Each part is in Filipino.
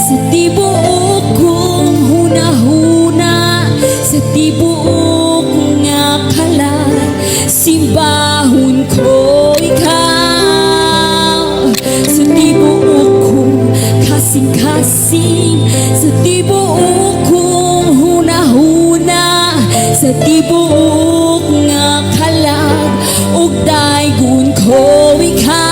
sa tibuok kong hunahuna, sa tibuok nga kalat, simbahon ko ikaw. Sa tibuok kong kasing-kasing, sa tibuok kong hunahuna, sa tibuok nga kalat, ug daygon ko ikaw.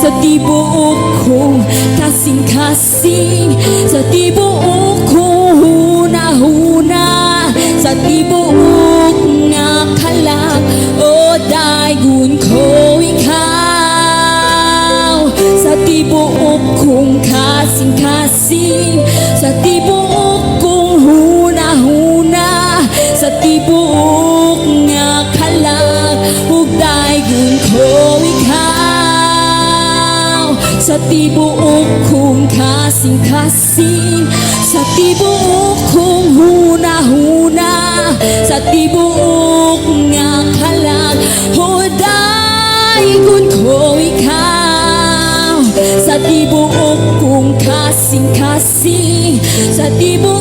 Sa tibuok kong kasing-kasing, sa tibuok kong hunahuna, sa tibuok nga kalat, o daygon ko ikaw. Sa tibuok kong kasing-kasing, sa tibuok kong hunahuna, sa tibuok nga kalat, ug daygon ko ikaw. Sa tibuok kong kasing-kasing, sa tibuok kong hunahuna, sa tibuok nga kalat, o daygon ko ikaw. Sa tibuok kong kasing-kasing, sa tibuok